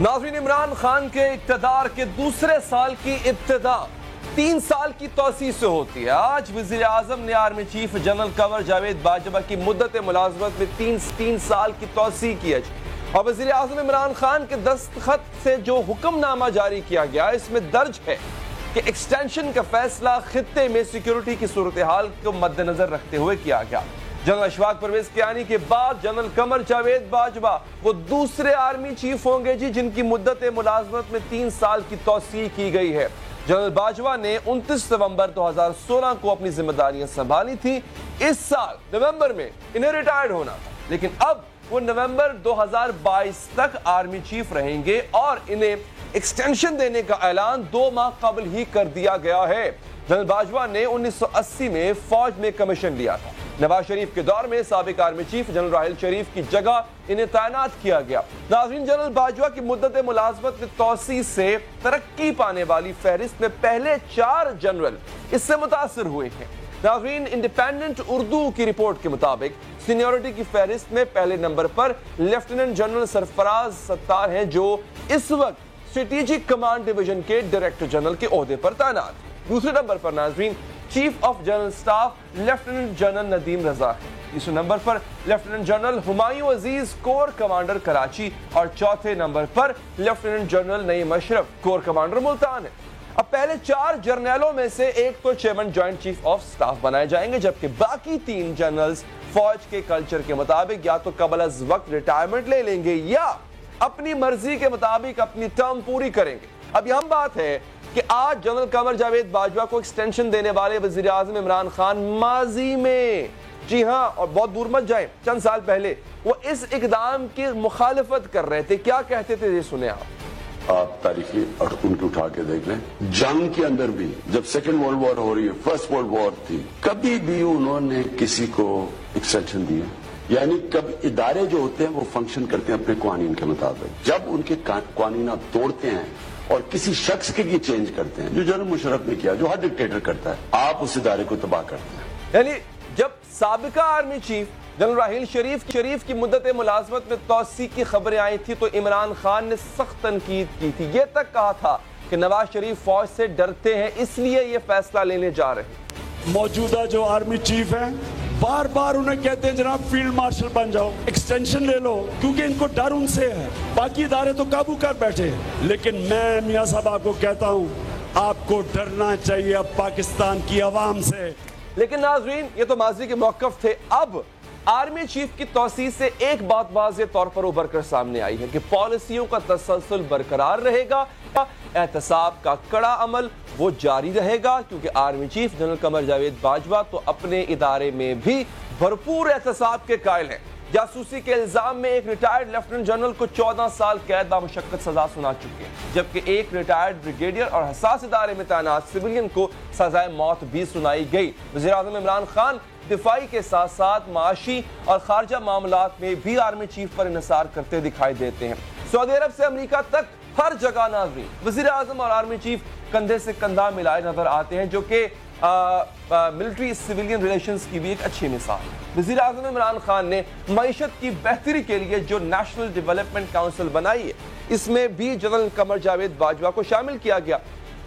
ناظرین، عمران خان کے اقتدار کے دوسرے سال کی ابتدا 3 سال کی توسیع سے ہوتی ہے۔ آج وزیر اعظم نے army chief general Qamar Javed Bajwa کی مدت ملازمت میں 3 سال کی توسیع کی ہے اور وزیر اعظم عمران خان کے دستخط سے جو حکم نامہ جاری کیا گیا اس میں درج ہے کہ ایکسٹینشن کا فیصلہ خطے میں سیکیورٹی کی صورتحال کو مد نظر رکھتے ہوئے کیا گیا۔ جنرل اشفاق پرویز کیانی کے بعد جنرل قمر جاوید باجوہ وہ دوسرے آرمی چیف ہوں گے جن کی مدت ملازمت میں 3 سال کی توسیع کی گئی ہے۔ جنرل باجوہ نے 29 نومبر 2016 کو اپنی ذمہ داریاں سنبھالی تھی۔ اس سال نومبر میں انہیں ریٹائرڈ ہونا تھا، لیکن اب وہ نومبر 2022 تک آرمی چیف رہیں گے اور انہیں ایکسٹینشن دینے کا اعلان 2 ماہ قبل ہی کر دیا گیا ہے۔ جنرل باجوہ نے 1980 میں فوج میں کمیشن لیا تھا۔ نواز شریف کے دور میں سابق army chief general Raheel Sharif کی جگہ انہیں تعینات کیا گیا۔ ناظرین، جنرل باجوہ کی مدت ملازمت میں توسیع سے ترقی پانے والی فہرست میں پہلے 4 جنرل اس سے متاثر ہوئے ہیں۔ ناظرین، انڈیپینڈنٹ اردو کی رپورٹ کے مطابق سینیورٹی کی فہرست میں پہلے نمبر پر لیفٹیننٹ جنرل سرفراز ستار ہیں جو اس وقت اسٹریٹجک کمانڈ ڈویژن کے ڈائریکٹر جنرل کے عہدے پر تعینات ہیں۔ دوسرے نمبر پر ناظرین chief of general staff lieutenant general Nadeem Raza ہے۔ تیسرے نمبر پر lieutenant general Humayun Aziz corps commander Karachi اور چوتھے نمبر پر lieutenant general Naeem Ashraf corps commander Multan ہے۔ اب پہلے 4 جرنیلوں میں سے ایک تو chairman joint chief of staff بنائے جائیں گے، جبکہ باقی 3 جنرلز فوج کے کلچر کے مطابق یا تو قبل از وقت ریٹائرمنٹ لے لیں گے یا اپنی مرضی کے مطابق اپنی ٹرم پوری کریں گے۔ اب یہ بات ہے کہ آج جنرل قمر جاوید باجوہ کو ایکسٹینشن دینے والے وزیر اعظم عمران خان ماضی میں، جی ہاں، اور بہت دور مت جائیں، چند سال پہلے وہ اس اقدام کی مخالفت کر رہے تھے۔ کیا کہتے تھے یہ سنیں آپ تاریخی اور ان کو اٹھا کے دیکھ لیں۔ جنگ کے اندر بھی جب سیکنڈ ورلڈ وار ہو رہی ہے، فرسٹ ورلڈ وار تھی، کبھی بھی انہوں نے کسی کو ایکسٹینشن دیا؟ یعنی کب ادارے جو ہوتے ہیں وہ فنکشن کرتے ہیں اپنے قوانین کے مطابق، جب ان کے قوانین آپ توڑتے ہیں اور کسی شخص کے لیے چینج کرتے ہیں، جو جنرل مشرف نے کیا، جو ہر ڈکٹیٹر کرتا ہے، آپ اس ادارے کو تباہ کرتے ہیں۔ یعنی جب سابقہ army chief general Raheel Sharif کی مدت ملازمت میں توسیع کی خبریں آئی تھی تو عمران خان نے سخت تنقید کی تھی، یہ تک کہا تھا کہ نواز شریف فوج سے ڈرتے ہیں اس لیے یہ فیصلہ لینے جا رہے ہیں۔ موجودہ جو آرمی چیف ہیں بار بار انہیں کہتے ہیں جناب فیلڈ مارشل بن جاؤ، ایکسٹینشن لے لو، کیونکہ ان کو ڈر ان سے ہے، باقی ادارے تو قابو کر بیٹھے ہیں۔ لیکن میں میاں صاحب آپ کو کہتا ہوں، آپ کو ڈرنا چاہیے اب پاکستان کی عوام سے۔ لیکن ناظرین، یہ تو ماضی کے موقف تھے۔ اب آرمی چیف کی توسیع سے ایک بات واضح طور پر ابھر کر سامنے آئی ہے کہ پالیسیوں کا تسلسل برقرار رہے گا، احتساب کا کڑا عمل وہ جاری رہے گا، کیونکہ army chief general Qamar Javed Bajwa تو اپنے ادارے میں بھی بھرپور احتساب کے قائل ہیں۔ جاسوسی کے الزام میں ایک ریٹائرڈ لیفٹیننٹ جنرل کو 14 سال قید بامشقت سزا سنا چکے ہیں، جبکہ ایک ریٹائرڈ بریگیڈیئر اور حساس ادارے میں تعینات سویلین کو سزائے موت بھی سنائی گئی۔ وزیر اعظم عمران خان دفاعی کے ساتھ ساتھ معاشی اور خارجہ معاملات میں بھی آرمی چیف پر انحصار کرتے دکھائی دیتے ہیں۔ سعودی عرب سے امریکہ تک ہر جگہ ناظرین وزیر اعظم اور آرمی چیف کندھے سے کندھا ملائے نظر آتے ہیں، جو کہ ملٹری سویلین ریلیشنز کی بھی ایک اچھی مثال ہے۔ وزیر اعظم عمران خان نے معیشت کی بہتری کے لیے جو نیشنل ڈیولپمنٹ کونسل بنائی ہے اس میں بھی جنرل قمر جاوید باجوہ کو شامل کیا گیا۔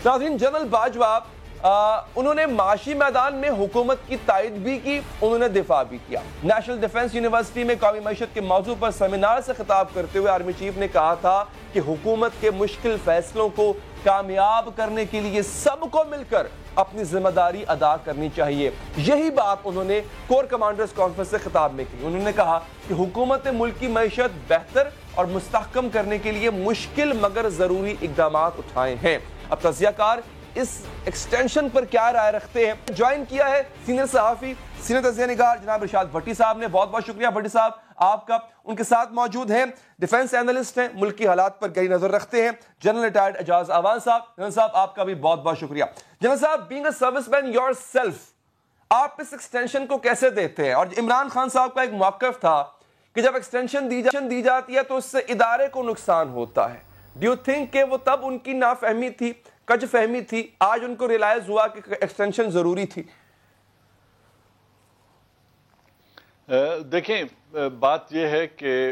ناظرین، جنرل باجوہ انہوں نے معاشی میدان میں حکومت کی تائید بھی کی، انہوں نے دفاع بھی کیا۔ نیشنل ڈیفنس یونیورسٹی میں قومی معیشت کے موضوع پر سیمینار سے خطاب کرتے ہوئے آرمی چیف نے کہا تھا کہ حکومت کے مشکل فیصلوں کو کامیاب کرنے کے لیے سب کو مل کر اپنی ذمہ داری ادا کرنی چاہیے۔ یہی بات انہوں نے کور کمانڈرز کانفرنس سے خطاب میں کی۔ انہوں نے کہا کہ حکومت نے ملک کی معیشت بہتر اور مستحکم کرنے کے لیے مشکل مگر ضروری اقدامات اٹھائے ہیں۔ اب تجزیہ کار اس ایکسٹینشن پر کیا رائے رکھتے ہیں؟ جوائن کیا ہے سینئر صحافی، سینئر تجزیہ نگار جناب رشاد بھٹی صاحب نے۔ بہت بہت شکریہ بھٹی صاحب آپ کا۔ ان کے ساتھ موجود ہیں ڈیفنس اینالسٹ ہیں، ملکی حالات پر گہری نظر رکھتے ہیں، جنرل ریٹائرڈ اعجاز اعوان صاحب۔ جنرل صاحب آپ کا بھی بہت بہت شکریہ۔ جنرل صاحب، being a serviceman yourself, آپ اس ایکسٹینشن کو کیسے دیکھتے ہیں؟ اور عمران خان صاحب کا ایک موقف تھا کہ جب ایکسٹینشن دی جاتی ہے تو اس سے ادارے کو نقصان ہوتا ہے۔ ڈو یو تھنک کہ وہ تب ان کی نافہمی تھی، کج فہمی تھی، آج ان کو ریلائز ہوا کہ ایکسٹینشن ضروری تھی؟ دیکھیں، بات یہ ہے کہ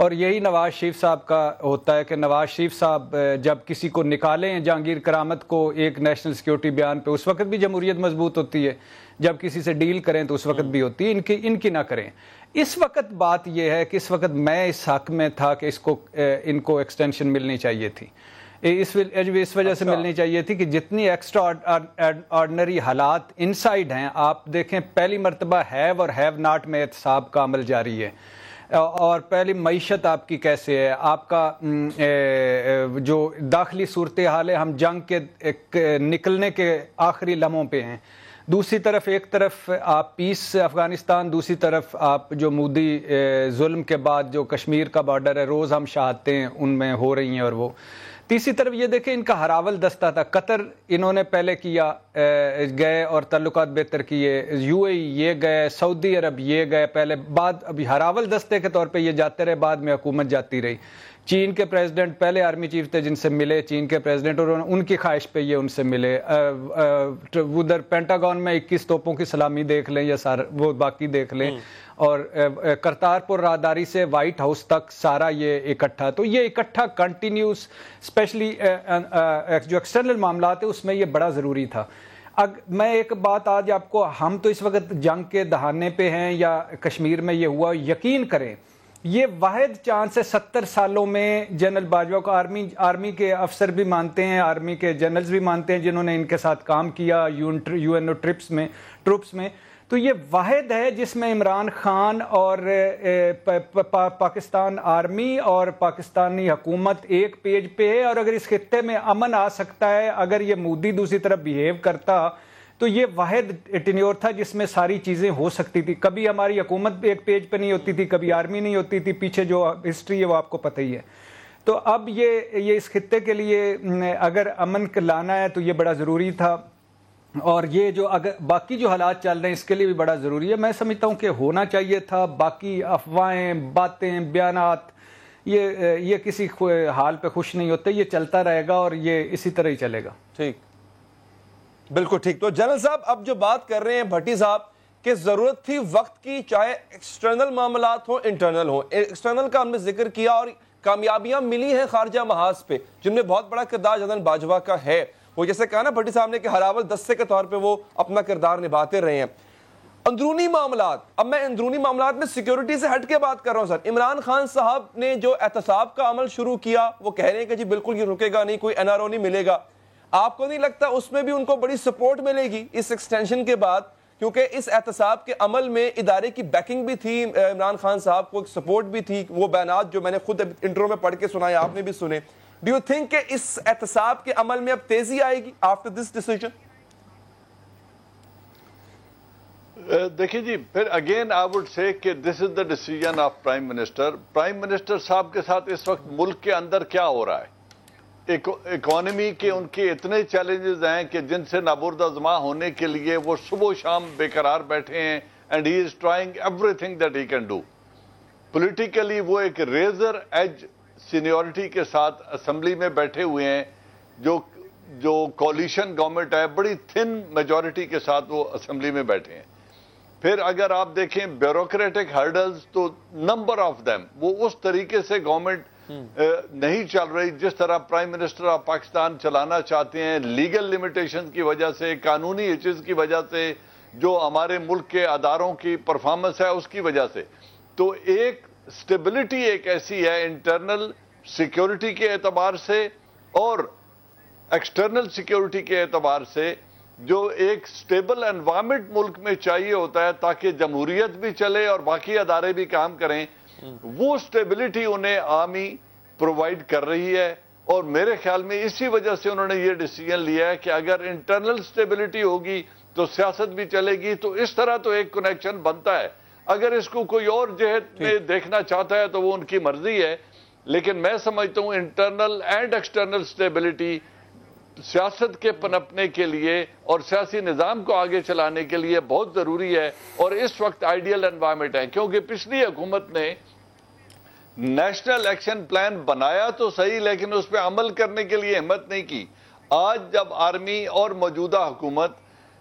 اور یہی نواز شریف صاحب کا ہوتا ہے کہ نواز شریف صاحب جب کسی کو نکالیں جہانگیر کرامت کو ایک نیشنل سیکیورٹی بیان پہ، اس وقت بھی جمہوریت مضبوط ہوتی ہے، جب کسی سے ڈیل کریں تو اس وقت بھی ہوتی ہے، ان کی نہ کریں۔ اس وقت بات یہ ہے کہ اس وقت میں اس حق میں تھا کہ ان کو ایکسٹینشن ملنی چاہیے تھی، اس وجہ سے ملنی چاہیے تھی کہ جتنی ایکسٹرا آرڈنری حالات انسائیڈ ہیں، آپ دیکھیں پہلی مرتبہ ہیو اور ہیو ناٹ میں احتساب کا عمل جاری ہے، اور پہلی معیشت آپ کی کیسے ہے، آپ کا جو داخلی صورتحال ہے، ہم جنگ کے نکلنے کے آخری لمحوں پہ ہیں، دوسری طرف ایک طرف آپ پیس افغانستان، دوسری طرف آپ جو مودی ظلم کے بعد جو کشمیر کا بارڈر ہے، روز ہم شہادتیں ان میں ہو رہی ہیں، اور وہ تیسری طرف یہ دیکھیں ان کا ہراول دستہ تھا، قطر انہوں نے پہلے کیا، گئے اور تعلقات بہتر کیے، یو اے ای یہ گئے، سعودی عرب یہ گئے پہلے، بعد ابھی ہراول دستے کے طور پہ یہ جاتے رہے، بعد میں حکومت جاتی رہی۔ چین کے پریزیڈنٹ پہلے آرمی چیف تھے جن سے ملے چین کے پریزیڈنٹ، اور ان کی خواہش پہ یہ ان سے ملے، ادھر پینٹاگون میں 21 توپوں کی سلامی دیکھ لیں یا وہ باقی دیکھ لیں، اور کرتارپور راہداری سے وائٹ ہاؤس تک سارا یہ اکٹھا، تو یہ اکٹھا کنٹینیوس، اسپیشلی جو ایکسٹرنل معاملات ہیں اس میں یہ بڑا ضروری تھا۔ میں ایک بات آج آپ کو، ہم تو اس وقت جنگ کے دہانے پہ ہیں یا کشمیر میں یہ ہوا، یقین کریں یہ واحد چانس ہے 70 سالوں میں، جنرل باجوہ کو آرمی کے افسر بھی مانتے ہیں، آرمی کے جنرلز بھی مانتے ہیں جنہوں نے ان کے ساتھ کام کیا یو این او ٹروپس میں، تو یہ واحد ہے جس میں عمران خان اور پاکستان آرمی اور پاکستانی حکومت ایک پیج پہ ہے، اور اگر اس خطے میں امن آ سکتا ہے، اگر یہ مودی دوسری طرف بیہیو کرتا تو یہ واحد ٹینیور تھا جس میں ساری چیزیں ہو سکتی تھی۔ کبھی ہماری حکومت ایک پیج پہ نہیں ہوتی تھی، کبھی آرمی نہیں ہوتی تھی، پیچھے جو ہسٹری ہے وہ آپ کو پتہ ہی ہے۔ تو اب یہ اس خطے کے لیے اگر امن لانا ہے تو یہ بڑا ضروری تھا، اور یہ جو اگر باقی جو حالات چل رہے ہیں اس کے لیے بھی بڑا ضروری ہے۔ میں سمجھتا ہوں کہ ہونا چاہیے تھا، باقی افواہیں، باتیں، بیانات یہ کسی حال پہ خوش نہیں ہوتے، یہ چلتا رہے گا اور یہ اسی طرح ہی چلے گا۔ ٹھیک، بالکل ٹھیک۔ تو جنرل صاحب اب جو بات کر رہے ہیں بھٹی صاحب کہ ضرورت تھی وقت کی، چاہے ایکسٹرنل معاملات ہوں انٹرنل ہوں، ایکسٹرنل کا ہم نے ذکر کیا اور کامیابیاں ملی ہیں خارجہ محاذ پہ، جن میں بہت بڑا کردار جنرل باجوہ کا ہے، وہ جیسے کہا نا بھٹی صاحب نے کہ ہراول دستے کے طور پہ وہ اپنا کردار نبھاتے رہے ہیں۔ اندرونی معاملات، اب میں اندرونی معاملات میں سیکیورٹی سے ہٹ کے بات کر رہا ہوں سر۔ عمران خان صاحب نے جو احتساب کا عمل شروع کیا، وہ کہہ رہے ہیں کہ جی بالکل یہ رکے گا نہیں، کوئی NRO نہیں ملے گا، آپ کو نہیں لگتا اس میں بھی ان کو بڑی سپورٹ ملے گی اس ایکسٹینشن کے بعد؟ کیونکہ اس احتساب کے عمل میں ادارے کی بیکنگ بھی تھی، عمران خان صاحب کو ایک سپورٹ بھی تھی، وہ بیانات جو میں نے خود انٹرو میں پڑھ کے سنائے، آپ نے بھی سنے۔ ڈو یو تھنک کہ اس احتساب کے عمل میں اب تیزی آئے گی آفٹر دس ڈیسیجن؟ دیکھیں جی، پھر اگین آئی وڈ سے کہ this is the decision of prime minister. Prime minister صاحب کے ساتھ اس وقت ملک کے اندر کیا ہو رہا ہے، اکانومی کے ان کے اتنے چیلنجز ہیں کہ جن سے نابردازماں ہونے کے لیے وہ صبح و شام بے قرار بیٹھے ہیں، and he is trying every thing that he can do. Politically وہ ایک ریزر ایج سینیورٹی کے ساتھ اسمبلی میں بیٹھے ہوئے ہیں، جو کولیشن گورنمنٹ ہے بڑی تھن میجورٹی کے ساتھ وہ اسمبلی میں بیٹھے ہیں۔ پھر اگر آپ دیکھیں بیوروکریٹک ہرڈلز، تو نمبر آف دیم وہ اس طریقے سے گورنمنٹ نہیں چل رہی جس طرح پرائم منسٹر آف پاکستان چلانا چاہتے ہیں، لیگل لیمیٹیشن کی وجہ سے، قانونی ایشوز کی وجہ سے، جو ہمارے ملک کے اداروں کی پرفارمنس ہے اس کی وجہ سے۔ تو ایک سٹیبلٹی ایک ایسی ہے انٹرنل سیکیورٹی کے اعتبار سے اور ایکسٹرنل سیکیورٹی کے اعتبار سے، جو ایک سٹیبل انوائرمنٹ ملک میں چاہیے ہوتا ہے تاکہ جمہوریت بھی چلے اور باقی ادارے بھی کام کریں، وہ سٹیبلٹی انہیں آرمی پرووائڈ کر رہی ہے۔ اور میرے خیال میں اسی وجہ سے انہوں نے یہ ڈیسیجن لیا ہے کہ اگر انٹرنل سٹیبلٹی ہوگی تو سیاست بھی چلے گی۔ تو اس طرح تو ایک کنیکشن بنتا ہے، اگر اس کو کوئی اور جہت میں دیکھنا چاہتا ہے تو وہ ان کی مرضی ہے، لیکن میں سمجھتا ہوں انٹرنل اینڈ ایکسٹرنل سٹیبلٹی سیاست کے پنپنے کے لیے اور سیاسی نظام کو آگے چلانے کے لیے بہت ضروری ہے، اور اس وقت آئیڈیل انوائرمنٹ ہے، کیونکہ پچھلی حکومت نے نیشنل ایکشن پلان بنایا تو صحیح لیکن اس پہ عمل کرنے کے لیے ہمت نہیں کی۔ آج جب آرمی اور موجودہ حکومت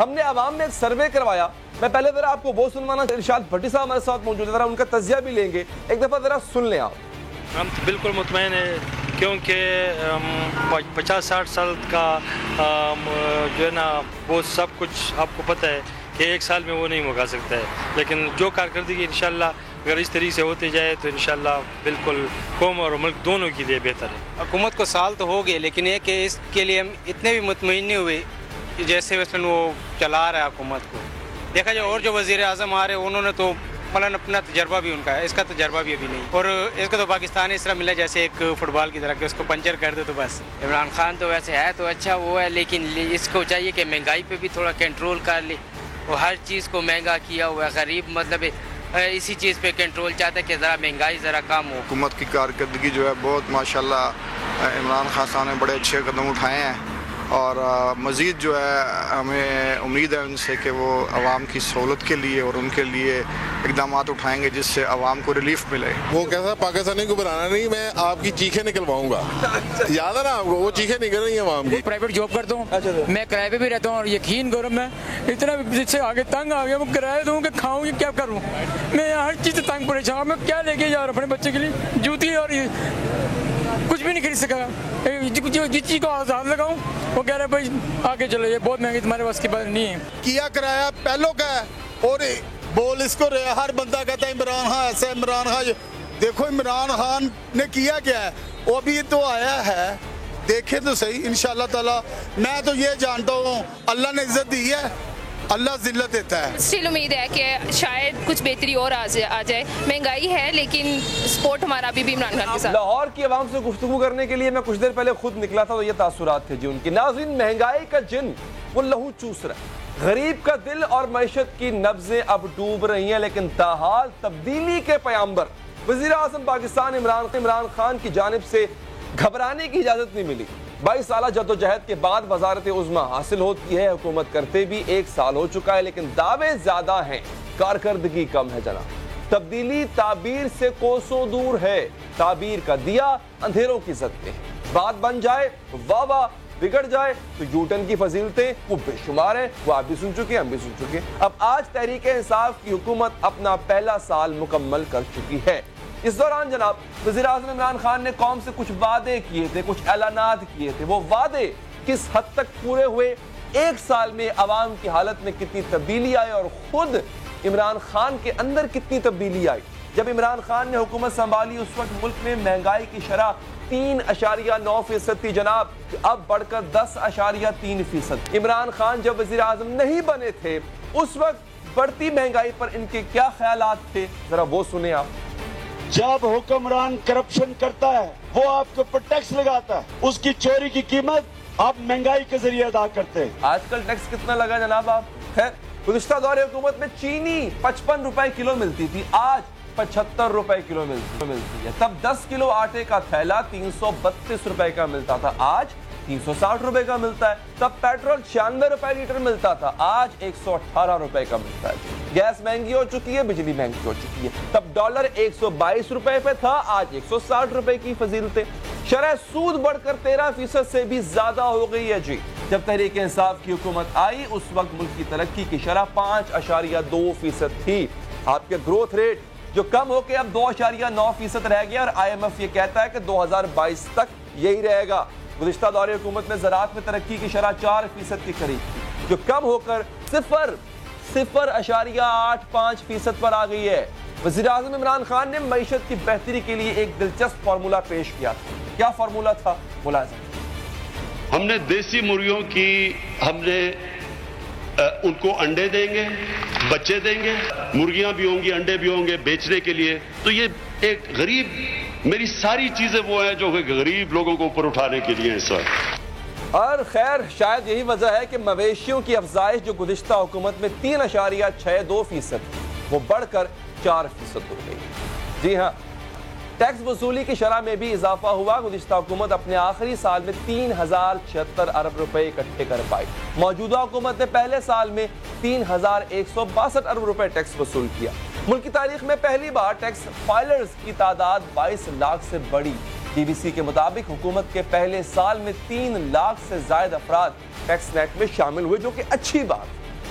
ہم نے عوام میں ایک سروے کروایا. میں پہلے ذرا آپ کو وہ سنوانا, ارشاد بھٹی صاحب ہمارے ساتھ موجود ہے, ذرا ان کا تجزیہ بھی لیں گے, ایک دفعہ ذرا سن لیں آپ. ہم بالکل مطمئن ہیں کیونکہ 50-60 سال کا جو ہے نا وہ سب کچھ آپ کو پتہ ہے کہ ایک سال میں وہ نہیں مکا سکتا ہے, لیکن جو کارکردگی انشاءاللہ اگر اس طریقے سے ہوتے جائے تو انشاءاللہ بالکل قوم اور ملک دونوں کے لیے بہتر ہے. حکومت کو سال تو ہو گئے, لیکن یہ کہ اس کے لیے ہم اتنے بھی مطمئن نہیں ہوئے جیسے مثلاً وہ چلا رہا ہے حکومت کو. دیکھا جائے اور جو وزیر اعظم آ رہے ہیں انہوں نے تو مثلاً اپنا تجربہ بھی ان کا ہے, اس کا تجربہ بھی ابھی نہیں, اور اس کا تو پاکستان اس طرح ملا جیسے ایک فٹ بال کی طرح کہ اس کو پنچر کر دے تو بس. عمران خان تو ویسے ہے تو اچھا وہ ہے, لیکن اس کو چاہیے کہ مہنگائی پہ بھی تھوڑا کنٹرول کر لے. وہ ہر چیز کو مہنگا کیا ہوا ہے, غریب مطلب اسی چیز پہ کنٹرول چاہتا ہے کہ ذرا مہنگائی ذرا کم ہو. حکومت کی کارکردگی جو ہے بہت ماشاءاللہ عمران خان صاحب نے بڑے اچھے قدم اٹھائے ہیں, اور مزید جو ہے ہمیں امید ہے ان سے کہ وہ عوام کی سہولت کے لیے اور ان کے لیے اقدامات اٹھائیں گے جس سے عوام کو ریلیف ملے. وہ کیسا پاکستانی کو بنانا نہیں, میں آپ کی چیخیں نکلواؤں گا. یاد ہے نا آپ کو, وہ چیخیں نکل رہی ہیں عوام کی. پرائیویٹ جاب کرتا ہوں میں, کرائے پہ بھی رہتا ہوں, اور یقین کرو میں اتنا جس سے آگے تنگ آ گیا, میں کرایہ دوں کہ کھاؤں کہ کیا کروں, میں ہر چیز سے تنگ پریشان ہوں. میں کیا لے کے جا رہا ہوں اپنے بچے کے لیے, جوتی اور کچھ بھی نہیں خرید سکا. جس چیز کو آزاد لگاؤں وہ کہہ رہے بھائی آگے چلو, یہ بہت مہنگی تمہارے پاس کی بات نہیں ہے. کیا کرایہ پہلوں کا ہے, اور بول اس کو ہر بندہ کہتا ہے عمران خان ایسا, عمران خان. دیکھو عمران خان نے کیا کیا ہے, وہ بھی تو آیا ہے, دیکھیں تو صحیح انشاءاللہ تعالی. میں تو یہ جانتا ہوں اللہ نے عزت دی ہے, اللہ ذلت دیتا ہے. اسٹل امید ہے کہ شاید کچھ بہتری اور آ جائے. مہنگائی ہے لیکن سپورٹ ہمارا ابھی بھی عمران خان کے ساتھ. لاہور کی عوام سے گفتگو کرنے کے لیے میں کچھ دیر پہلے خود نکلا تھا, تو یہ تاثرات تھے جی ان کی. ناظرین, مہنگائی کا جن وہ لہو چوس رہا ہے, غریب کا دل اور معیشت کی نبضیں اب ڈوب رہی ہیں, لیکن تاحال تبدیلی کے پیامبر وزیر اعظم پاکستان عمران خان کی جانب سے گھبرانے کی اجازت نہیں ملی. 22 سالہ جدوجہد کے بعد وزارت عظمی حاصل ہوتی ہے, حکومت کرتے بھی 1 سال ہو چکا ہے, لیکن دعوے زیادہ ہیں, کارکردگی کم ہے جناب. تبدیلی تعبیر سے کوسوں دور ہے, تعبیر کا دیا اندھیروں کی زد میں. بات بن جائے واہ واہ, بگڑ جائے تو یوٹن کی فضیلتیں وہ بے شمار ہیں, وہ آپ بھی سن چکے ہیں, ہم بھی سن چکے ہیں. اب آج تحریک انصاف کی حکومت اپنا پہلا سال مکمل کر چکی ہے. اس دوران جناب وزیر اعظم عمران خان نے قوم سے کچھ وعدے کیے تھے, کچھ اعلانات کیے تھے. وہ وعدے کس حد تک پورے ہوئے, 1 سال میں عوام کی حالت میں کتنی تبدیلی آئی, اور خود عمران خان کے اندر کتنی تبدیلی آئی. جب عمران خان نے حکومت سنبھالی اس وقت ملک میں مہنگائی کی شرح 3.9% تھی جناب, اب بڑھ کر 10.3%. عمران خان جب وزیر اعظم نہیں بنے تھے اس وقت بڑھتی مہنگائی پر ان کے کیا خیالات تھے, ذرا وہ سنیں آپ. جب حکمران کرپشن کرتا ہے وہ آپ کے اوپر ٹیکس لگاتا ہے, اس کی چوری کی قیمت آپ مہنگائی کے ذریعے ادا کرتے ہیں. آج کل ٹیکس کتنا لگا جناب آپ؟ خیر, گزشتہ دور حکومت میں چینی 55 روپے کلو ملتی تھی, آج 75 روپے کلو ملتی ہے. تب 10 کلو آٹے کا تھیلا 332 روپے کا ملتا تھا, آج 360 روپے کا ملتا ہے. تب پیٹرول 96 روپے لیٹر ملتا تھا, آج 118 روپے کا ملتا ہے. گیس مہنگی ہو چکی ہے, بجلی مہنگی ہو چکی ہے. تب ڈالر 122 روپے پہ تھا, آج 160 روپے کی فضیلتیں. شرح سود بڑھ کر 13% سے بھی زیادہ ہو گئی ہے جی. جب تحریک انصاف کی حکومت آئی اس وقت ملک کی ترقی کی شرح 5.2% تھی. آپ کے گروتھ ریٹ جو کم ہو کے اب 2.9% رہ گیا, اور IMF یہ کہتا ہے کہ 2022 تک یہی رہے گا. گزشتہ دور حکومت میں زراعت میں ترقی کی شرح 4% کے قریب تھی, جو کم ہو کر 0.85% پر آ گئی ہے. وزیر اعظم عمران خان نے معیشت کی بہتری کے لیے ایک دلچسپ فارمولہ پیش کیا تھا. کیا فارمولہ تھا, ملاحظہ. ہم نے دیسی مرغیوں کی, ہم نے ان کو انڈے دیں گے, بچے دیں گے, مرغیاں بھی ہوں گی, انڈے بھی ہوں گے بیچنے کے لیے. تو یہ ایک غریب, میری ساری چیزیں وہ ہیں جو غریب لوگوں کو اوپر اٹھانے کے لیے ہیں سر. اور خیر شاید یہی وجہ ہے کہ مویشیوں کی افزائش جو گزشتہ حکومت میں 3.62% وہ بڑھ کر 4% ہو گئی. جی ہاں, ٹیکس وصولی کی شرح میں بھی اضافہ ہوا. گزشتہ حکومت اپنے آخری سال میں 3076 ارب روپے اکٹھے کر پائی. موجودہ حکومت نے پہلے سال میں 3162 ارب روپے ٹیکس وصول کیا. ملک کی تاریخ میں پہلی بار ٹیکس فائلرز کی تعداد 22 لاکھ سے بڑھی. BBC کے مطابق حکومت کے پہلے سال میں 3 لاکھ سے زائد افراد ٹیکس نیٹ میں شامل ہوئے, جو کہ اچھی بات.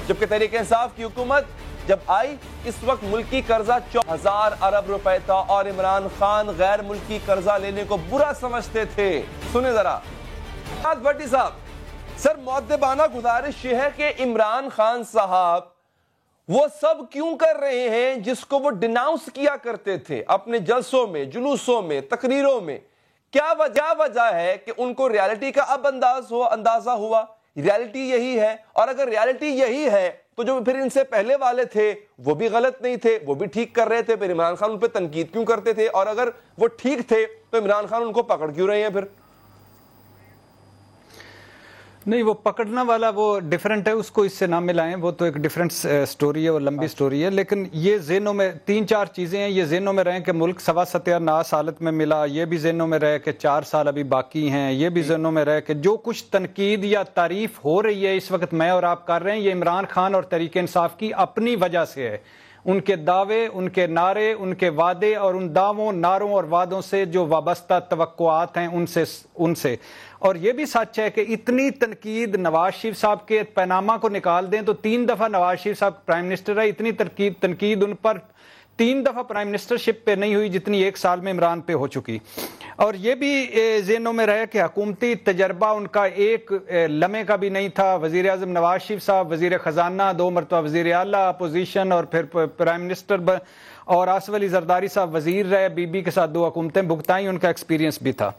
جبکہ تحریک انصاف کی حکومت جب آئی اس وقت ملکی قرضہ 4000 ارب روپے تھا اور عمران خان غیر ملکی قرضہ لینے کو برا سمجھتے تھے. سنیں ذرا بھٹی صاحب, سر مؤدبانہ گزارش یہ ہے کہ عمران خان صاحب وہ سب کیوں کر رہے ہیں جس کو وہ ڈیناؤنس کیا کرتے تھے اپنے جلسوں میں, جلوسوں میں, تقریروں میں؟ کیا وجہ ہے کہ ان کو ریالٹی کا اب اندازہ ہوا؟ ریالٹی یہی ہے, اور اگر ریالٹی یہی ہے تو جو پھر ان سے پہلے والے تھے وہ بھی غلط نہیں تھے, وہ بھی ٹھیک کر رہے تھے, پھر عمران خان ان پہ تنقید کیوں کرتے تھے؟ اور اگر وہ ٹھیک تھے تو عمران خان ان کو پکڑ کیوں رہے ہیں پھر؟ نہیں, وہ پکڑنا والا وہ ڈیفرنٹ ہے, اس کو اس سے نہ ملائیں, وہ تو ایک ڈیفرنٹ سٹوری ہے, وہ لمبی سٹوری ہے. لیکن یہ ذہنوں میں 3-4 چیزیں ہیں, یہ ذہنوں میں رہیں کہ ملک سوا ستیہ ناس حالت میں ملا, یہ بھی ذہنوں میں رہے کہ 4 سال ابھی باقی ہیں, یہ بھی ذہنوں میں رہے کہ جو کچھ تنقید یا تعریف ہو رہی ہے اس وقت میں اور آپ کر رہے ہیں, یہ عمران خان اور تحریک انصاف کی اپنی وجہ سے ہے. ان کے دعوے, ان کے نعرے, ان کے وعدے, اور ان دعووں, نعروں اور وعدوں سے جو وابستہ توقعات ہیں ان سے. اور یہ بھی سچ ہے کہ اتنی تنقید نواز شریف صاحب کے پیناما کو نکال دیں تو 3 دفعہ نواز شریف صاحب پرائم منسٹر ہے, اتنی تنقید ان پر 3 دفعہ پرائم منسٹرشپ پہ نہیں ہوئی جتنی 1 سال میں عمران پہ ہو چکی. اور یہ بھی ذہنوں میں رہے کہ حکومتی تجربہ ان کا ایک لمحے کا بھی نہیں تھا. وزیر اعظم نواز شریف صاحب وزیر خزانہ, 2 مرتبہ وزیر اعلیٰ اپوزیشن, اور پھر پرائم منسٹر, اور آصف علی زرداری صاحب وزیر رہے, بی بی کے ساتھ 2 حکومتیں بھگتائیں, ان کا ایکسپیرینس بھی تھا.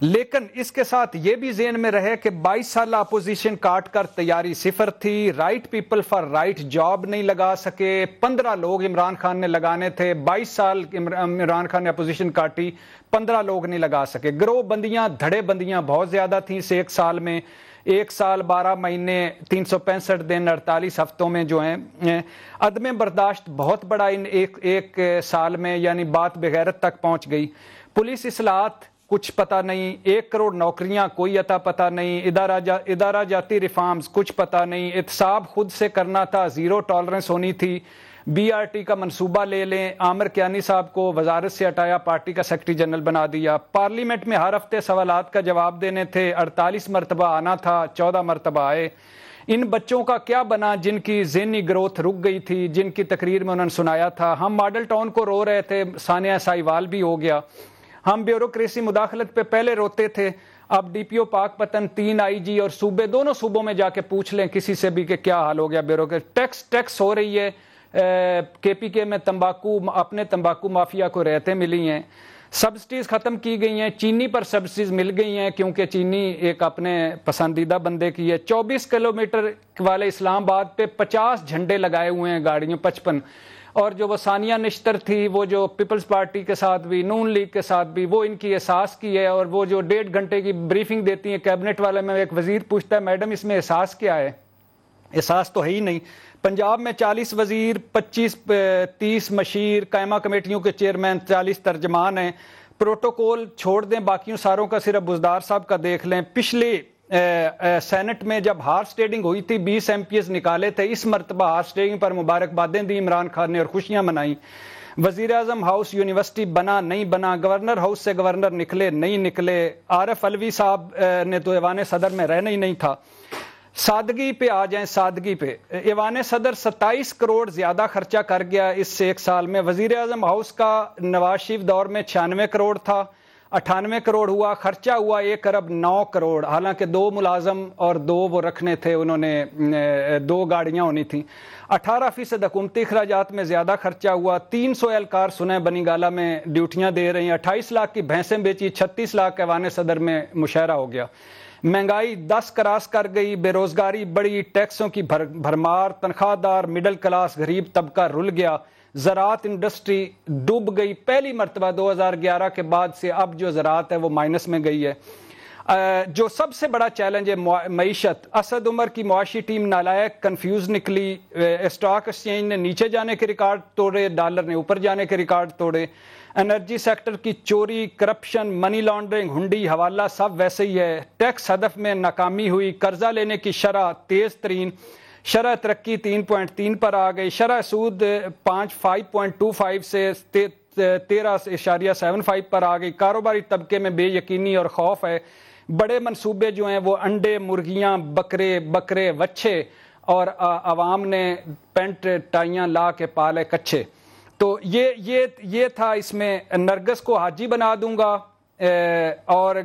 لیکن اس کے ساتھ یہ بھی ذہن میں رہے کہ 22 سالہ اپوزیشن کاٹ کر تیاری صفر تھی, right people for right job نہیں لگا سکے. 15 لوگ عمران خان نے لگانے تھے, 22 سال عمران خان نے اپوزیشن کاٹی, 15 لوگ نہیں لگا سکے. گروہ بندیاں, دھڑے بندیاں بہت زیادہ تھیں اس 1 سال میں. 1 سال 12 مہینے 365 دن 48 ہفتوں میں جو ہیں عدم برداشت بہت بڑا ان ایک سال میں, یعنی بات بغیرت تک پہنچ گئی. پولیس اصلاحات کچھ پتہ نہیں, 1 کروڑ نوکریاں کوئی عطا پتہ نہیں, ادارہ جاتی ریفارمز کچھ پتہ نہیں, احتساب خود سے کرنا تھا, 0 ٹالرنس ہونی تھی. BRT کا منصوبہ لے لیں, عامر کیانی صاحب کو وزارت سے ہٹایا, پارٹی کا سیکرٹری جنرل بنا دیا. پارلیمنٹ میں ہر ہفتے سوالات کا جواب دینے تھے, 48 مرتبہ آنا تھا, 14 مرتبہ آئے. ان بچوں کا کیا بنا جن کی ذہنی گروتھ رک گئی تھی, جن کی تقریر میں انہوں نے سنایا تھا. ہم ماڈل ٹاؤن کو رو رہے تھے, ثانیہ سائیوال بھی ہو گیا. ہم بیوروکریسی مداخلت پہ پہلے روتے تھے, اب DPO پاک پتن, 3 IG اور صوبے, دونوں صوبوں میں جا کے پوچھ لیں کسی سے بھی کہ کیا حال ہو گیا بیوروکریسی. ٹیکس ہو رہی ہے, KPK میں تمباکو, اپنے تمباکو مافیا کو رعایتیں ملی ہیں. سبسڈیز ختم کی گئی ہیں, چینی پر سبسڈیز مل گئی ہیں کیونکہ چینی ایک اپنے پسندیدہ بندے کی ہے. 24 کلومیٹر والے اسلام آباد پہ 50 جھنڈے لگائے ہوئے ہیں گاڑیوں, 55. اور جو وہ ثانیہ نشتر تھی, وہ جو پیپلز پارٹی کے ساتھ بھی, نون لیگ کے ساتھ بھی, وہ ان کی احساس کی ہے. اور وہ جو 1.5 گھنٹے کی بریفنگ دیتی ہیں کیبنٹ والے میں, ایک وزیر پوچھتا ہے میڈم اس میں احساس کیا ہے؟ احساس تو ہے ہی نہیں. پنجاب میں 40 وزیر, 25-30 مشیر, قائمہ کمیٹیوں کے چیئرمین, 40 ترجمان ہیں. پروٹوکول چھوڑ دیں, باقیوں ساروں کا صرف بزدار صاحب کا دیکھ لیں. پچھلے سینٹ میں جب ہارس ٹریڈنگ ہوئی تھی 20 MPs نکالے تھے, اس مرتبہ ہارس ٹریڈنگ پر مبارکبادیں دی عمران خان نے اور خوشیاں منائیں. وزیر اعظم ہاؤس یونیورسٹی بنا نہیں بنا, گورنر ہاؤس سے گورنر نکلے نہیں نکلے. عارف علوی صاحب نے تو ایوان صدر میں رہنا ہی نہیں تھا. سادگی پہ آ جائیں, سادگی پہ. ایوان صدر 27 کروڑ زیادہ خرچہ کر گیا اس سے 1 سال میں. وزیر اعظم ہاؤس کا نواز شریف دور میں 96 کروڑ تھا, 98 کروڑ ہوا, خرچہ ہوا 1 ارب 9 کروڑ, حالانکہ 2 ملازم اور 2 وہ رکھنے تھے, انہوں نے 2 گاڑیاں ہونی تھیں. 18% حکومتی اخراجات میں زیادہ خرچہ ہوا. 300 اہلکار سنیں بنی گالہ میں ڈیوٹیاں دے رہی ہیں. 28 لاکھ کی بھینسیں بیچی, 36 لاکھ ایوان صدر میں مشاہرہ ہو گیا. مہنگائی 10 کراس کر گئی, بے روزگاری بڑی, ٹیکسوں کی بھرمار, تنخواہ دار مڈل کلاس غریب طبقہ رل گیا. زراعت انڈسٹری ڈوب گئی, پہلی مرتبہ 2011 کے بعد سے اب جو زراعت ہے وہ مائنس میں گئی ہے. جو سب سے بڑا چیلنج ہے معیشت. اسد عمر کی معاشی ٹیم نالائق, کنفیوز نکلی. اسٹاک ایکسچینج نے نیچے جانے کے ریکارڈ توڑے, ڈالر نے اوپر جانے کے ریکارڈ توڑے. انرجی سیکٹر کی چوری, کرپشن, منی لانڈرنگ, ہنڈی, حوالہ سب ویسے ہی ہے. ٹیکس ہدف میں ناکامی ہوئی. قرضہ لینے کی شرح تیز ترین, شرح ترقی 3.3 پر آ گئی. شرح سود 5.25 سے 13.75 پر آ گئی. کاروباری طبقے میں بے یقینی اور خوف ہے. بڑے منصوبے جو ہیں وہ انڈے, مرغیاں, بکرے وچھے اور عوام نے پینٹ ٹائیاں لا کے پالے کچھے. تو یہ تھا اس میں. نرگس کو حاجی بنا دوں گا اور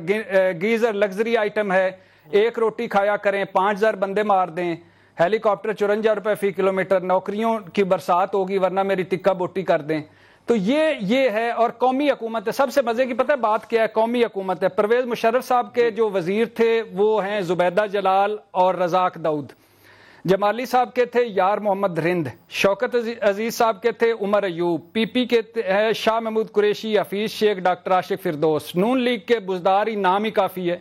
گیزر لگژری آئٹم ہے, 1 روٹی کھایا کریں, 5000 بندے مار دیں, ہیلی کاپٹر 54 روپے فی کلومیٹر, نوکریوں کی برسات ہوگی ورنہ میری تکہ بوٹی کر دیں. تو یہ ہے. اور قومی حکومت ہے. سب سے مزے کی پتہ ہے بات کیا ہے؟ قومی حکومت ہے. پرویز مشرف صاحب کے جو وزیر تھے وہ ہیں زبیدہ جلال اور رزاق داؤد. جمالی صاحب کے تھے یار محمد رند. شوکت عزیز صاحب کے تھے عمر ایوب. پی پی کے ہے شاہ محمود قریشی, حفیظ شیخ, ڈاکٹر عاشق فردوس. نون لیگ کے بزدار ہی نام ہی کافی ہے.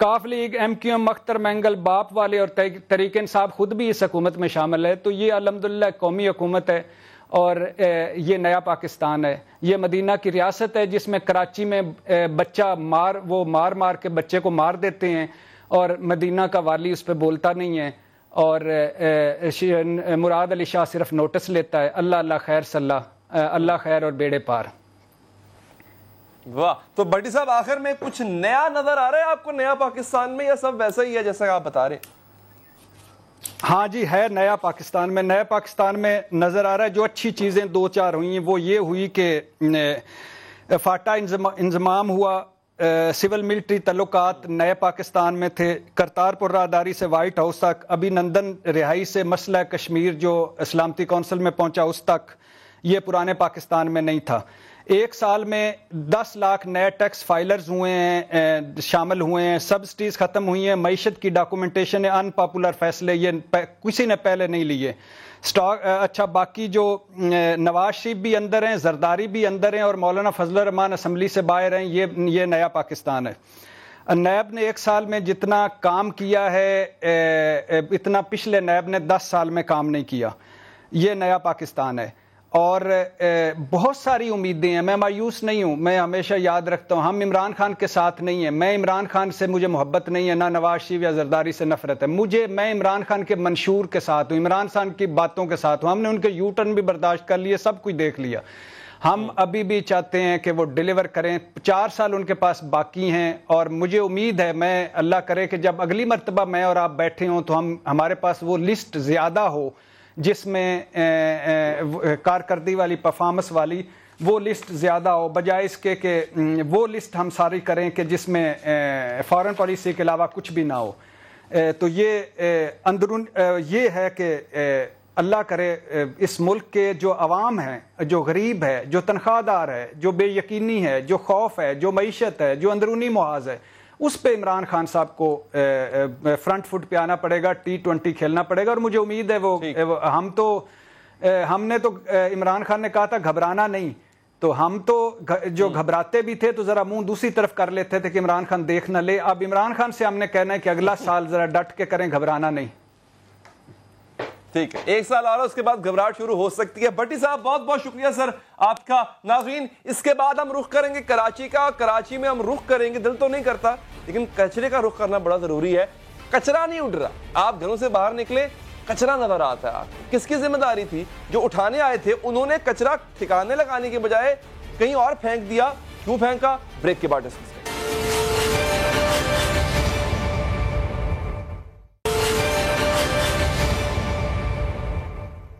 کاف league, M Q M, Akhtar Mengal, BAP والے اور تحریک انصاف خود بھی اس حکومت میں شامل ہے. تو یہ الحمدللہ قومی حکومت ہے اور یہ نیا پاکستان ہے. یہ مدینہ کی ریاست ہے جس میں کراچی میں بچہ مار کے بچے کو مار دیتے ہیں اور مدینہ کا والی اس پہ بولتا نہیں ہے اور مراد علی شاہ صرف نوٹس لیتا ہے. اللہ خیر صلاح, اللہ خیر اور بیڑے پار. واہ. تو بٹی صاحب آخر میں کچھ نیا نظر آ رہا ہے آپ کو نیا پاکستان میں, یا سب ویسا ہی ہے جیسا آپ بتا رہے ہیں؟ ہاں جی ہے نیا پاکستان میں. نیا پاکستان میں نظر آ رہا ہے. جو اچھی چیزیں 2-4 ہوئی ہیں وہ یہ ہوئی کہ فاٹا انضمام ہوا, سول ملٹری تعلقات نئے پاکستان میں تھے, کرتارپور راہداری سے وائٹ ہاؤس تک, ابھی نندن رہائی سے مسئلہ کشمیر جو سلامتی کونسل میں پہنچا اس تک, یہ پرانے پاکستان میں نہیں تھا. 1 سال میں 10 لاکھ نئے ٹیکس فائلرز ہوئے ہیں, شامل ہوئے ہیں, سبسڈیز ختم ہوئی ہیں, معیشت کی ڈاکومنٹیشن ہے, ان پاپولر فیصلے یہ کسی نے پہلے نہیں لیے. سٹاک اچھا باقی جو نواز شریف بھی اندر ہیں, زرداری بھی اندر ہیں اور مولانا فضل الرحمان اسمبلی سے باہر ہیں. یہ نیا پاکستان ہے. نیب نے 1 سال میں جتنا کام کیا ہے اتنا پچھلے نیب نے 10 سال میں کام نہیں کیا. یہ نیا پاکستان ہے اور بہت ساری امیدیں ہیں. میں مایوس نہیں ہوں. میں ہمیشہ یاد رکھتا ہوں ہم عمران خان کے ساتھ نہیں ہیں. میں عمران خان سے مجھے محبت نہیں ہے, نہ نواز شریف یا زرداری سے نفرت ہے. میں عمران خان کے منشور کے ساتھ ہوں, عمران خان کی باتوں کے ساتھ ہوں. ہم نے ان کے یو ٹرن بھی برداشت کر لیے, سب کچھ دیکھ لیا. ہم ابھی بھی چاہتے ہیں کہ وہ ڈیلیور کریں. 4 سال ان کے پاس باقی ہیں اور مجھے امید ہے, میں اللہ کرے کہ جب اگلی مرتبہ میں اور آپ بیٹھے ہوں تو ہمارے پاس وہ لسٹ زیادہ ہو جس میں کارکردگی والی, پرفارمنس والی وہ لسٹ زیادہ ہو, بجائے اس کے کہ وہ لسٹ ہم ساری کریں کہ جس میں فارن پالیسی کے علاوہ کچھ بھی نہ ہو. تو یہ ہے کہ اللہ کرے اس ملک کے جو عوام ہیں, جو غریب ہے, جو تنخواہ دار ہے, جو بے یقینی ہے, جو خوف ہے, جو معیشت ہے, جو اندرونی محاذ ہے, اس پہ عمران خان صاحب کو فرنٹ فٹ پہ آنا پڑے گا, T20 کھیلنا پڑے گا. اور مجھے امید ہے ہم نے تو عمران خان نے کہا تھا گھبرانا نہیں, تو ہم تو جو گھبراتے بھی تھے تو ذرا منہ دوسری طرف کر لیتے تھے کہ عمران خان دیکھ نہ لے. اب عمران خان سے ہم نے کہنا ہے کہ اگلا سال ذرا ڈٹ کے کریں, گھبرانا نہیں. ٹھیک ہے, 1 سال آ رہا, اس کے بعد گھبراہٹ شروع ہو سکتی ہے. بٹی صاحب بہت بہت شکریہ سر آپ کا. ناظرین اس کے بعد ہم رخ کریں گے کراچی کا. کراچی میں ہم رخ کریں گے, دل تو نہیں کرتا لیکن کچرے کا رخ کرنا بڑا ضروری ہے. کچرا نہیں اٹھ رہا, آپ گھروں سے باہر نکلے کچرا نظر آتا ہے. کس کی ذمہ داری تھی؟ جو اٹھانے آئے تھے انہوں نے کچرا ٹھکانے لگانے کے بجائے کہیں اور پھینک دیا. کیوں پھینکا؟ بریک کے بعد ڈسکس کریں.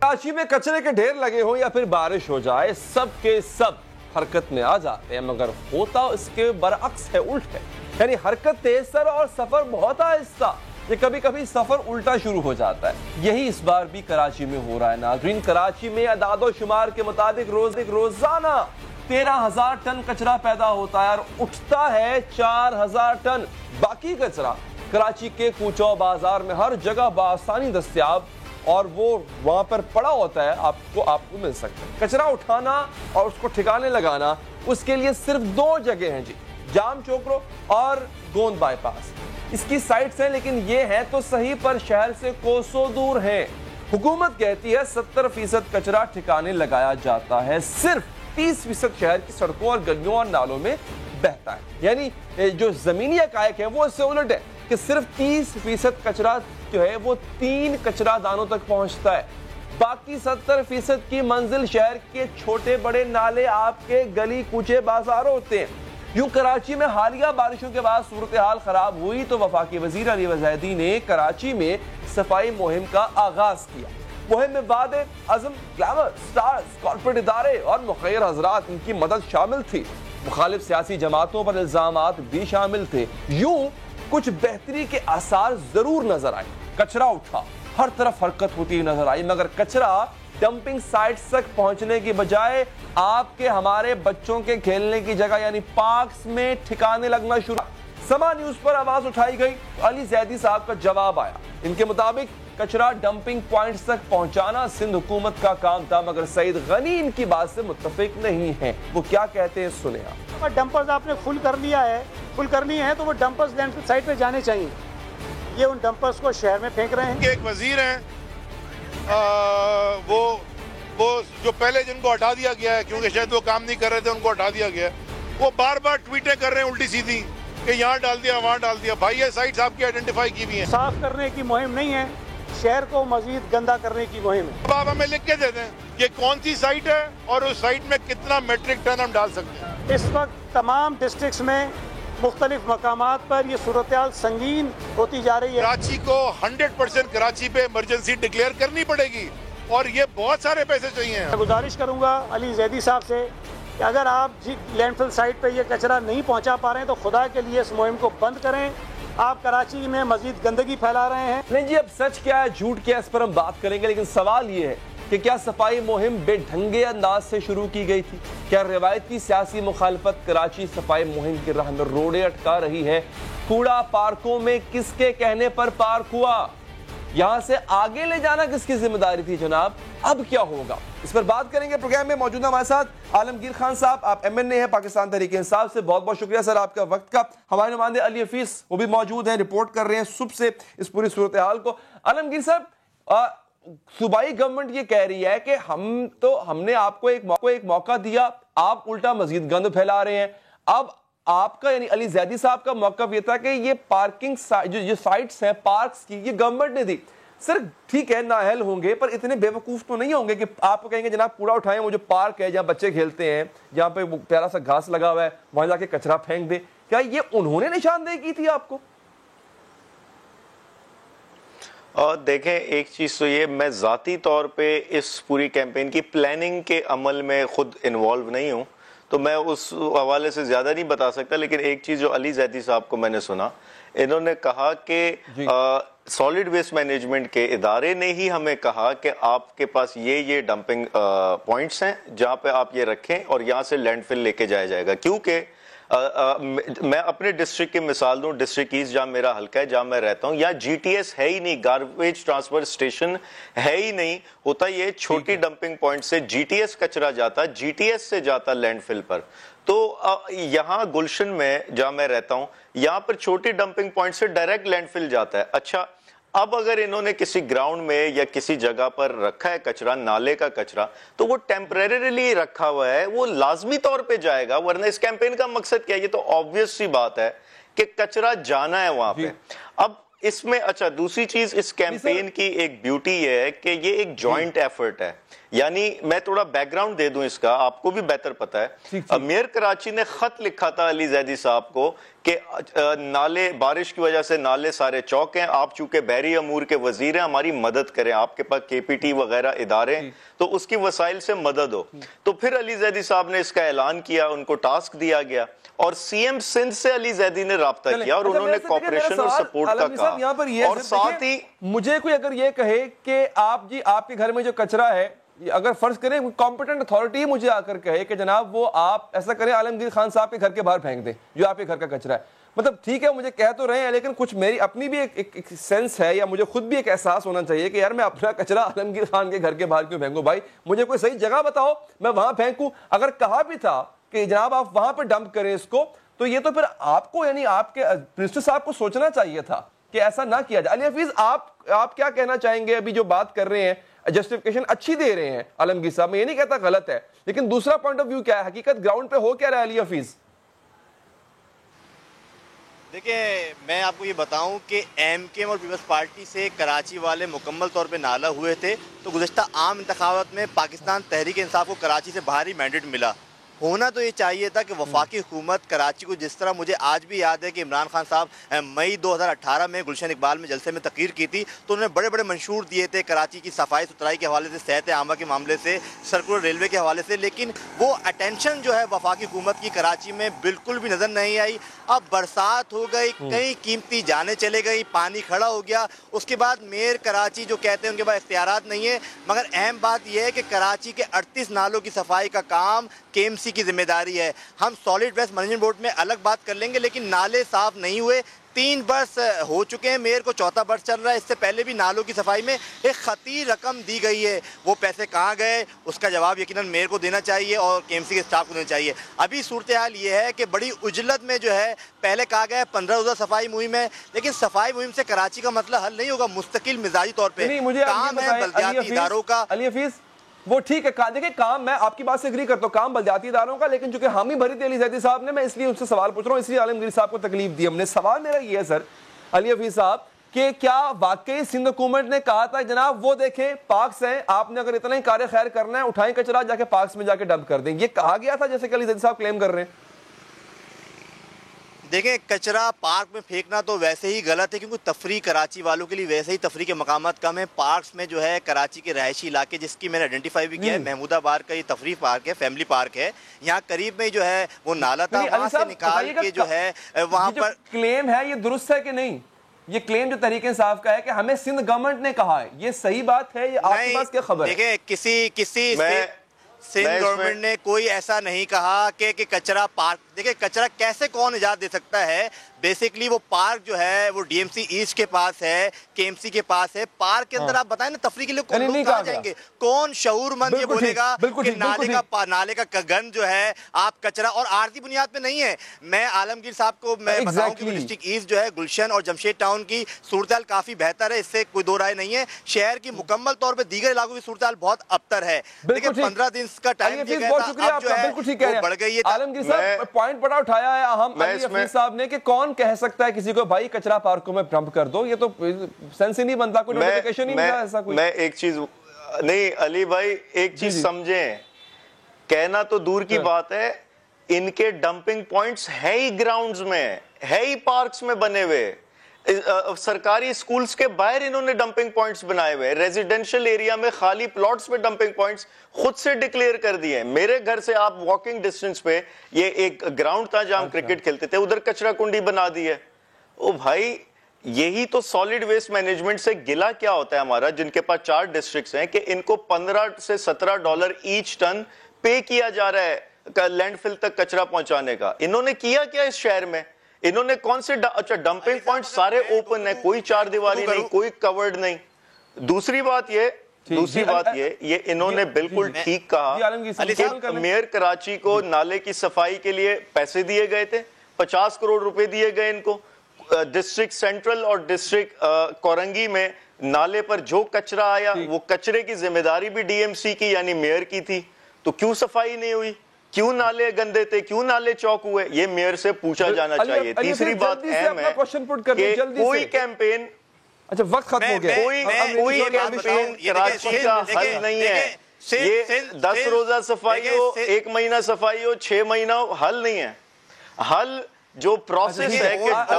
کراچی میں کچرے کے ڈھیر لگے ہوں یا پھر بارش ہو جائے, سب کے سب حرکت میں آ جاتے ہیں, مگر ہوتا اس کے برعکس ہے, الٹ ہے. یعنی حرکت تیز تر اور سفر بہت آہستہ. یہ کبھی کبھی سفر الٹا شروع ہو جاتا ہے. یہی اس بار بھی کراچی میں ہو رہا ہے. ناظرین کراچی میں اعداد و شمار کے مطابق روزانہ 13,000 ٹن کچرا پیدا ہوتا ہے اور اٹھتا ہے 4,000 ٹن. باقی کچرا کراچی کے کوچوں بازار میں ہر جگہ بآسانی دستیاب اور وہ وہاں پر پڑا ہوتا ہے, آپ کو مل سکتا ہے. کچرا اٹھانا اور اس کو ٹھکانے لگانا, اس کے لیے صرف 2 جگہ ہیں جی, جام چوکرو اور گوند بائی پاس. اس کی سائٹس ہیں لیکن یہ ہیں تو صحیح پر شہر سے کوسوں دور ہیں. حکومت کہتی ہے 70% کچرا ٹھکانے لگایا جاتا ہے, صرف 30% شہر کی سڑکوں اور گلیوں اور نالوں میں بہتا ہے. یعنی جو زمینی حقائق ہیں وہ اس سے الٹ ہے کہ صرف 30% کچرا جو ہے وہ 3 کچرا دانوں تک پہنچتا ہے. باقی 70% کی منزل شہر کے چھوٹے بڑے نالے, آپ کے گلی کوچے بازار ہوتے ہیں. یوں کراچی میں حالیہ بارشوں کے بعد صورتحال خراب ہوئی تو وفاقی وزیر علی وزیدی نے کراچی میں صفائی مہم کا آغاز کیا. مہم میں وعدے عزم، گلیمر، سٹارز، کارپوریٹ ادارے اور مخیر حضرات ان کی مدد شامل تھی. مخالف سیاسی جماعتوں پر الزامات بھی شامل تھے. یوں کچھ بہتری کے آثار ضرور نظر آئے. کچرا اٹھا، ہر طرف حرکت ہوتی نظر آئی، مگر کچرا ڈمپنگ سائٹس تک پہنچنے کی بجائے آپ کے ہمارے بچوں کے کھیلنے کی جگہ یعنی پارکس میں ٹھکانے لگنا شروع. سما نیوز پر آواز اٹھائی گئی، علی زیدی صاحب کا جواب آیا. ان کے مطابق کچرا ڈمپنگ پوائنٹس تک پہنچانا سندھ حکومت کا کام تھا، مگر سعید غنی ان کی بات سے متفق نہیں ہیں. وہ کیا کہتے ہیں سنیں آپ. ڈمپرز آپ نے فل کر لیا ہے، فل کرنی ہے تو وہ ڈمپرز لینڈ فل سائٹ پہ جانے چاہیے. یہ ان ڈمپرز کو شہر میں پھینک رہے ہیں. ایک وزیر ہیں وہ جو پہلے جن کو ہٹا دیا گیا ہے کیونکہ شاید وہ کام نہیں کر رہے تھے، ان کو ہٹا دیا گیا ہے. وہ بار بار ٹویٹیں کر رہے ہیں الٹی سیدھی کہ یہاں ڈال دیا وہاں ڈال دیا. بھائی یہ سائٹس آپ کی آئیڈینٹیفائی کی بھی ہیں. صاف کرنے کی مہم نہیں ہے، شہر کو مزید گندا کرنے کی مہم ہے. اب آپ ہمیں لکھ کے دے دیں یہ کون سی سائٹ ہے اور اس سائٹ میں کتنا میٹرک ٹن ہم ڈال سکتے ہیں. اس وقت تمام ڈسٹرکٹس میں مختلف مقامات پر یہ صورتحال سنگین ہوتی جا رہی ہے. کراچی کو 100% کراچی پہ ایمرجنسی ڈکلیئر کرنی پڑے گی اور یہ بہت سارے پیسے چاہیے. میں گزارش کروں گا علی زیدی صاحب سے کہ اگر آپ لینڈ فل سائٹ پہ یہ کچرا نہیں پہنچا پا رہے ہیں تو خدا کے لیے اس مہم کو بند کریں. آپ کراچی میں مزید گندگی پھیلا رہے ہیں. نہیں جی، اب سچ کیا ہے جھوٹ کیا ہے اس پر ہم بات کریں گے، لیکن سوال یہ ہے کہ کیا صفائی مہم بے ڈھنگے انداز سے شروع کی گئی تھی؟ کیا روایتی سیاسی مخالفت کراچی صفائی مہم کی راہ میں روڑے اٹکا رہی ہے؟ کوڑا پارکوں میں کس کے کہنے پر پارک ہوا؟ یہاں سے آگے لے جانا کس کی ذمہ داری تھی جناب؟ اب کیا ہوگا؟ اس پر بات کریں گے. پروگرام میں موجود ہمارے ساتھ عالمگیر خان صاحب، آپ ایم این اے ہیں پاکستان تحریک انصاف سے. بہت بہت شکریہ سر آپ کا وقت کا. ہمارے نمائندے علی حفیظ وہ بھی موجود ہیں، رپورٹ کر رہے ہیں صبح سے اس پوری صورتحال کو. عالمگیر صاحب، صوبائی گورنمنٹ یہ کہہ رہی ہے کہ ہم نے آپ کو ایک موقع دیا، آپ الٹا مزید گند پھیلا رہے ہیں. اب آپ کا یعنی علی زیدی صاحب کا موقف یہ تھا کہ یہ پارکنگ جو سائٹس ہیں پارکس کی، یہ گورنمنٹ نے دی. سر ٹھیک ہے نااہل ہوں گے پر اتنے بے وقوف تو نہیں ہوں گے کہ آپ کو کہیں گے جناب کوڑا اٹھائیں، وہ جو پارک ہے جہاں بچے کھیلتے ہیں، جہاں پہ وہ پیارا سا گھاس لگا ہوا ہے، وہاں جا کے کچرا پھینک دے. کیا یہ انہوں نے نشاندہی کی تھی آپ کو؟ اور دیکھیں ایک چیز تو یہ، میں ذاتی طور پہ اس پوری کیمپین کی پلاننگ کے عمل میں خود انوالو نہیں ہوں تو میں اس حوالے سے زیادہ نہیں بتا سکتا. لیکن ایک چیز جو علی زیدی صاحب کو میں نے سنا، انہوں نے کہا کہ سالڈ ویسٹ مینجمنٹ کے ادارے نے ہی ہمیں کہا کہ آپ کے پاس یہ ڈمپنگ پوائنٹس ہیں جہاں پہ آپ یہ رکھیں اور یہاں سے لینڈ فل لے کے جایا جائے گا. کیونکہ میں اپنے ڈسٹرکٹ کی مثال دوں، ڈسٹرکٹ ایسٹ جہاں میرا حلقہ ہے، جہاں میں رہتا ہوں، یہاں جی ٹی ایس ہے ہی نہیں، گاربیج ٹرانسفر اسٹیشن ہے ہی نہیں. ہوتا یہ چھوٹی ڈمپنگ پوائنٹ سے جی ٹی ایس کچرا جاتا، جی ٹی ایس سے جاتا لینڈ فل پر. تو یہاں گلشن میں جہاں میں رہتا ہوں، یہاں پر چھوٹی ڈمپنگ پوائنٹ سے ڈائریکٹ لینڈ فل جاتا ہے. اچھا اب اگر انہوں نے کسی گراؤنڈ میں یا کسی جگہ پر رکھا ہے کچرا، نالے کا کچرا، تو وہ ٹیمپریریلی رکھا ہوا ہے، وہ لازمی طور پہ جائے گا. ورنہ اس کیمپین کا مقصد کیا ہے؟ یہ تو آبویس سی بات ہے کہ کچرا جانا ہے وہاں پہ. اب اس میں اچھا دوسری چیز اس کیمپین کی ایک بیوٹی یہ ہے کہ یہ ایک جوائنٹ ایفرٹ ہے. یعنی میں تھوڑا بیک گراؤنڈ دے دوں اس کا، آپ کو بھی بہتر پتا ہے. میئر کراچی نے خط لکھا تھا علی زیدی صاحب کو کہ نالے بارش کی وجہ سے نالے سارے چوک ہیں، آپ چونکہ بحری امور کے وزیر ہیں ہماری مدد کریں، آپ کے پاس کے پی ٹی وغیرہ ادارے تو اس کی وسائل سے مدد ہو. تو پھر علی زیدی صاحب نے اس کا اعلان کیا، ان کو ٹاسک دیا گیا اور سی ایم سندھ سے علی زیدی نے رابطہ کیا اور انہوں نے کوپریشن اور سپورٹ کا کہا. اور ساتھ ہی مجھے کوئی اگر یہ کہے کہ آپ کے گھر میں جو کچرا ہے، اگر فرض کریں کمپیٹنٹ اتھارٹی مجھے آ کر کہے کہ جناب وہ آپ ایسا کریں عالمگیر خان صاحب کے گھر کے باہر پھینک دیں جو آپ کے گھر کا کچرا ہے، مطلب ٹھیک ہے مجھے کہہ تو رہے ہیں لیکن کچھ میری اپنی بھی ایک سینس ہے یا مجھے خود بھی ایک احساس ہونا چاہیے کہ یار میں اپنا کچرا عالمگیر خان کے گھر کے باہر کیوں پھینکوں؟ بھائی مجھے کوئی صحیح جگہ بتاؤ میں وہاں پھینکوں. اگر کہا بھی تھا کہ جناب آپ وہاں پہ ڈمپ کریں اس کو، تو یہ تو پھر آپ کو یعنی آپ کے پرنسپل صاحب کو سوچنا چاہیے تھا کہ ایسا نہ کیا جائے. علی حفیظ آپ کیا کہنا چاہیں گے؟ ابھی جو بات کر رہے ہیں جسٹیفیکیشن اچھی دے رہے ہیں عالمگیر صاحب، میں یہ نہیں کہتا غلط ہے، لیکن دوسرا پوائنٹ آف ویو کیا ہے؟ حقیقت گراؤنڈ پہ ہو کیا رہا ہے علی حفیظ؟ دیکھیں میں آپ کو یہ بتاؤں کہ ایم کے ایم اور پیپلز پارٹی سے کراچی والے مکمل طور پہ نالا ہوئے تھے. تو گزشتہ عام انتخابات میں پاکستان تحریک انصاف کو کراچی سے باہر ہی مینڈیٹ ملا ہونا تو یہ چاہیے تھا کہ وفاقی حکومت کراچی کو، جس طرح مجھے آج بھی یاد ہے کہ عمران خان صاحب مئی 2018 میں گلشن اقبال میں جلسے میں تقریر کی تھی تو انہوں نے بڑے بڑے منشور دیے تھے کراچی کی صفائی ستھرائی کے حوالے سے، صحت عامہ کے معاملے سے، سرکولر ریلوے کے حوالے سے، لیکن وہ اٹینشن جو ہے وفاقی حکومت کی کراچی میں بالکل بھی نظر نہیں آئی. اب برسات ہو گئی، کئی قیمتی جانیں چلے گئی، پانی کھڑا ہو گیا، اس کے بعد میئر کراچی جو کہتے ہیں ان کے پاس اختیارات نہیں ہے. مگر اہم بات یہ ہے کہ کراچی کے 38 نالوں کی صفائی کا کام کے ایم سی کی ذمہ داری ہے. ہم سالڈ ویسٹ مینجمنٹ بورڈ میں الگ بات کر لیں گے، لیکن نالے صاف نہیں ہوئے. 3 برس ہو چکے ہیں، میئر کو 4تھا برس چل رہا ہے. اس سے پہلے بھی نالوں کی صفائی میں ایک خطیر رقم دی گئی ہے، وہ پیسے کہاں گئے اس کا جواب یقیناً میئر کو دینا چاہیے اور کے ایم سی کے اسٹاف کو دینا چاہیے. ابھی صورتحال یہ ہے کہ بڑی عجلت میں جو ہے پہلے کہا گیا 15 روزہ صفائی مہم ہے، لیکن صفائی مہم سے کراچی کا مسئلہ حل نہیں ہوگا. مستقل مزاجی طور پہ کام ہے بلدیاتی اداروں کا. علی حفیظ وہ ٹھیک ہے، دیکھیں کام میں آپ کی بات سے اگری کرتا ہوں، کام بلدیاتی اداروں کا، لیکن چونکہ حامی بھری تھی علی زیدی صاحب نے، میں اس لیے ان سے سوال پوچھ رہا ہوں، اس لیے عالمگیر صاحب کو تکلیف دی ہم نے. سوال میرا یہ ہے سر علی حفیظ صاحب کہ کیا واقعی سندھ حکومت نے کہا تھا جناب وہ دیکھیں پارکس ہیں، آپ نے اگر اتنا ہی کار خیر کرنا ہے اٹھائیں کچرا جا کے پارکس میں جا کے ڈمپ کر دیں، یہ کہا گیا تھا جیسے کہ علی زیدی صاحب کلیم کر رہے ہیں؟ دیکھیں کچرا پارک میں پھینکنا تو ویسے ہی غلط ہے، کیونکہ تفریح کراچی والوں کے لیے ویسے ہی تفریح کے مقامات کم ہیں. پارکس میں جو ہے کراچی کے رہائشی علاقے جس کی میں نے آئیڈینٹیفائی بھی کیا ہے، محمود آباد کا یہ تفریح پارک ہے، فیملی پارک ہے. یہاں قریب میں جو ہے وہ نالا تھا، وہاں سے نکال کے جو ہے وہاں پر کلیم ہے، یہ درست ہے کہ نہیں؟ یہ کلیم جو تحریک انصاف کا ہے کہ ہمیں سندھ گورنمنٹ نے کہا ہے، یہ صحیح بات ہے؟ یہ آپ کے پاس کیا خبر ہے؟ دیکھیں کسی سندھ گورنمنٹ نے کوئی ایسا نہیں کہا کہ کچرا پارک. دیکھیں کچرا کیسے کون اجازت دے سکتا ہے؟ بیسیکلی وہ پارک جو ہے وہ ڈی ایم سی ایسٹ کے پاس ہے، کے ایم سی کے پاس ہے. پارک کے اندر آپ بتائیں نا تفریح کے لیے کون لوگ کہاں جائیں گے؟ کون شعور مند یہ بولے گا کہ نالے کا گن جو ہے آپ کچرا، اور عارضی بنیاد پہ نہیں ہے. میں عالمگیر صاحب کو میں بتاؤں کہ ڈسٹرکٹ ایسٹ جو ہے گلشن اور جمشید ٹاؤن کی صورتحال کافی بہتر ہے، اس سے کوئی دو رائے نہیں ہے. شہر کی مکمل طور پہ دیگر علاقوں کی صورتحال بہت ابتر ہے. دیکھیں 15 دن کا ٹائم دیا گیا تھا، اب جو ہے وہ بڑھ گئی ہے. عالمگیر صاحب پوائنٹ بڑا اٹھایا ہے اہم علی حفیظ صاحب نے کہ کون کہہ سکتا ہے کسی کو بھائی کچرا پارکوں میں ڈمپ کر دو، یہ تو سینس ہی نہیں بنتا، کوئی نوٹیفیکیشن ہی نہیں ملا ایسا کوئی. میں ایک چیز نہیں علی بھائی ایک چیز سمجھیں، کہنا تو دور کی بات ہے، ان کے ڈمپنگ پوائنٹس ہے ہی گراؤنڈز میں، ہے ہی پارکس میں بنے ہوئے. سرکاری سکولز کے باہر انہوں نے ڈمپنگ پوائنٹس بنائے ہوئے، ریزیڈینشل ایریا میں خالی پلاٹس میں ڈمپنگ پوائنٹس خود سے ڈکلیئر کر دیے. میرے گھر سے آپ واکنگ ڈسٹنس پہ یہ ایک گراؤنڈ تھا جہاں ہم کرکٹ کھیلتے تھے، ادھر کچرا کنڈی بنا دی ہے. او بھائی یہی تو سالڈ ویسٹ مینجمنٹ سے گلا کیا ہوتا ہے ہمارا، جن کے پاس 4 ڈسٹرکٹس ہیں، کہ ان کو $15 سے $17 ایچ ٹن پے کیا جا رہا ہے لینڈ فل تک کچرا پہنچانے کا. انہوں نے کیا کیا اس شہر میں؟ انہوں نے کون سے اچھا ڈمپنگ پوائنٹ سارے اوپن ہیں، کوئی 4 دیواری نہیں، کوئی کورڈ نہیں. دوسری بات یہ انہوں نے بالکل ٹھیک کہا کہ میئر کراچی کو نالے کی صفائی کے لیے پیسے دیے گئے تھے، 50 کروڑ روپے دیے گئے ان کو. ڈسٹرکٹ سینٹرل اور ڈسٹرکٹ کورنگی میں نالے پر جو کچرا آیا وہ کچرے کی ذمہ داری بھی ڈی ایم سی کی یعنی میئر کی تھی. تو کیوں صفائی نہیں ہوئی؟ کیوں نالے گندے تھے؟ کیوں نالے چوک ہوئے؟ یہ میئر سے پوچھا جانا چاہیے. تیسری بات اہم ہے کہ کوئی کیمپین وقت ختم ہو گیا، کوئی کیمپین کراچی کا حل نہیں ہے. یہ 10 روزہ صفائی ہو، 1 مہینہ صفائی ہو، 6 مہینہ ہو، حل نہیں ہے. حل جو پروسیس ہے کہ آپ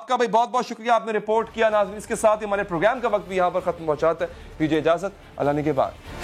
کا بھائی بہت بہت شکریہ، آپ نے رپورٹ کیا. ناظرین اس کے ساتھ ہمارے پروگرام کا وقت بھی یہاں پر ختم پہنچاتا ہے. دیجیے اجازت، اللہ نے کے بعد.